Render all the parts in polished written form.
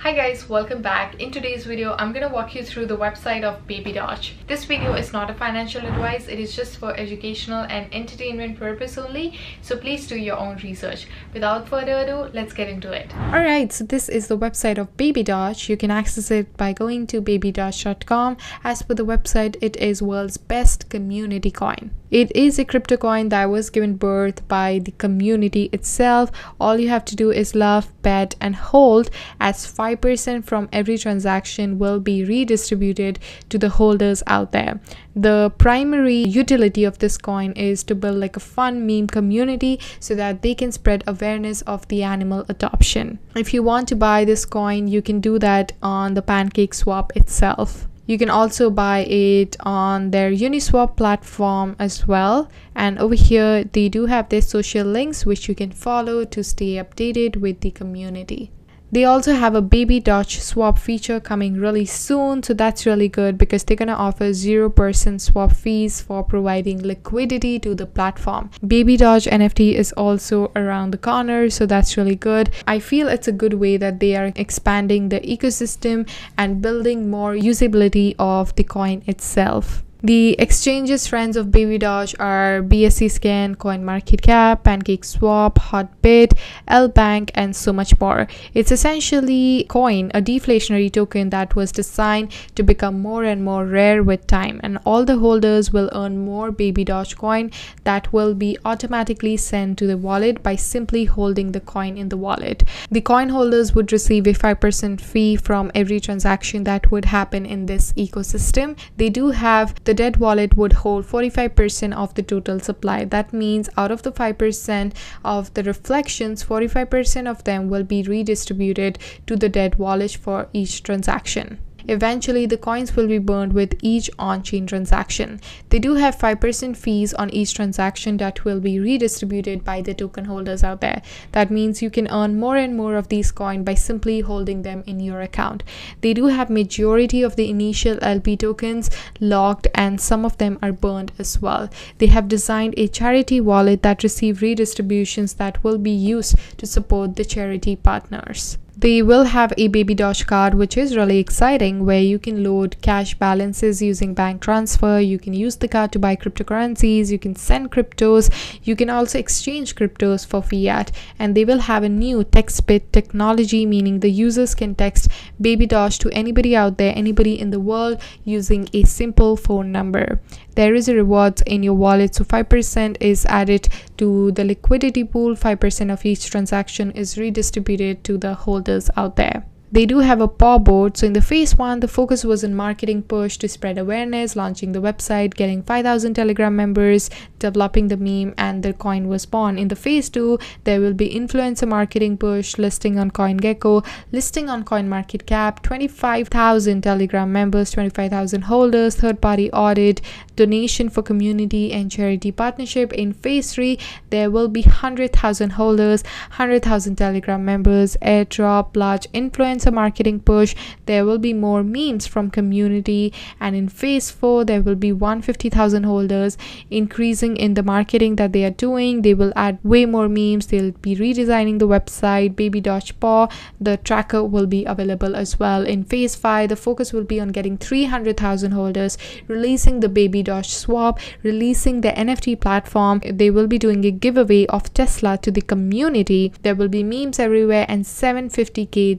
Hi guys, welcome back. In today's video, I'm gonna walk you through the website of Baby Doge. This video is not a financial advice, it is just for educational and entertainment purpose only, so please do your own research. Without further ado, let's get into it. Alright, so this is the website of Baby Doge. You can access it by going to babydoge.com. As per the website, it is world's best community coin. It is a crypto coin that was given birth by the community itself. All you have to do is love, bet, and hold, as 5% from every transaction will be redistributed to the holders out there. The primary utility of this coin is to build like a fun meme community so that they can spread awareness of the animal adoption. If you want to buy this coin, you can do that on the PancakeSwap itself. You can also buy it on their Uniswap platform as well. And over here, they do have their social links which you can follow to stay updated with the community. They also have a Baby Doge swap feature coming really soon, so that's really good because they're gonna offer 0% swap fees for providing liquidity to the platform. Baby Doge NFT is also around the corner, so that's really good. I feel it's a good way that they are expanding the ecosystem and building more usability of the coin itself. The exchanges friends of Baby Doge are BSC Scan, CoinMarketCap, PancakeSwap, Hotbit, LBank, and so much more. It's essentially coin, a deflationary token that was designed to become more and more rare with time, and all the holders will earn more Baby Doge coin that will be automatically sent to the wallet by simply holding the coin in the wallet. The coin holders would receive a 5% fee from every transaction that would happen in this ecosystem. They do have the dead wallet would hold 45% of the total supply. That means out of the 5% of the reflections, 45% of them will be redistributed to the dead wallet for each transaction. Eventually, the coins will be burned with each on-chain transaction. They do have 5% fees on each transaction that will be redistributed by the token holders out there. That means you can earn more and more of these coins by simply holding them in your account. They do have majority of the initial LP tokens locked, and some of them are burned as well. They have designed a charity wallet that receive redistributions that will be used to support the charity partners. They will have a Baby Doge card, which is really exciting, where you can load cash balances using bank transfer. You can use the card to buy cryptocurrencies, you can send cryptos, you can also exchange cryptos for fiat. And they will have a new text bit technology, meaning the users can text Baby Doge to anybody out there, anybody in the world, using a simple phone number. There is a rewards in your wallet, so 5% is added to the liquidity pool. 5% of each transaction is redistributed to the holders out there. They do have a paw board. So in the phase 1, the focus was on marketing push to spread awareness, launching the website, getting 5,000 Telegram members, developing the meme, and the coin was born. In the phase 2, there will be influencer marketing push, listing on CoinGecko, listing on CoinMarketCap, 25,000 Telegram members, 25,000 holders, third-party audit, donation for community and charity partnership. In phase 3, there will be 100,000 holders, 100,000 Telegram members, airdrop, large influencer marketing push. There will be more memes from community, and in phase 4 there will be 150,000 holders, increasing in the marketing that they are doing. They will add way more memes. They'll be redesigning the website. Baby Doge Paw, the tracker, will be available as well. In phase 5, the focus will be on getting 300,000 holders, releasing the Baby Doge swap, releasing the NFT platform. They will be doing a giveaway of Tesla to the community. There will be memes everywhere, and $750K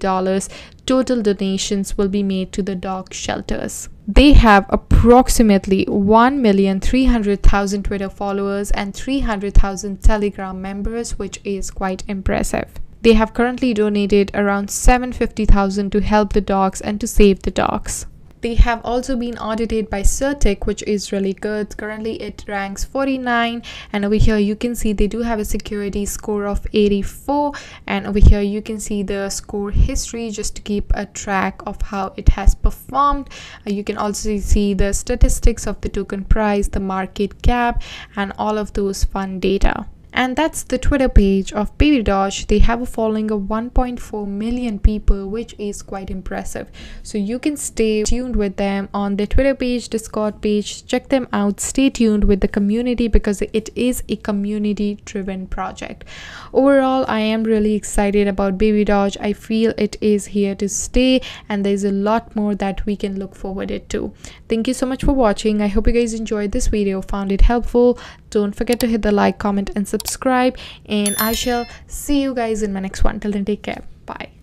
total donations will be made to the dog shelters. They have approximately 1,300,000 Twitter followers and 300,000 Telegram members, which is quite impressive. They have currently donated around $750,000 to help the dogs and to save the dogs. They have also been audited by Certic, which is really good. Currently it ranks 49, and over here you can see they do have a security score of 84, and over here you can see the score history just to keep a track of how it has performed. You can also see the statistics of the token price, the market cap, and all of those fun data. And that's the Twitter page of Baby Doge. They have a following of 1.4 million people, which is quite impressive. So you can stay tuned with them on their Twitter page, Discord page. Check them out. Stay tuned with the community because it is a community driven project. Overall, I am really excited about Baby Doge. I feel it is here to stay, and there's a lot more that we can look forward to. Thank you so much for watching. I hope you guys enjoyed this video, found it helpful. Don't forget to hit the like, comment and subscribe, and I shall see you guys in my next one. Till then, take care. Bye.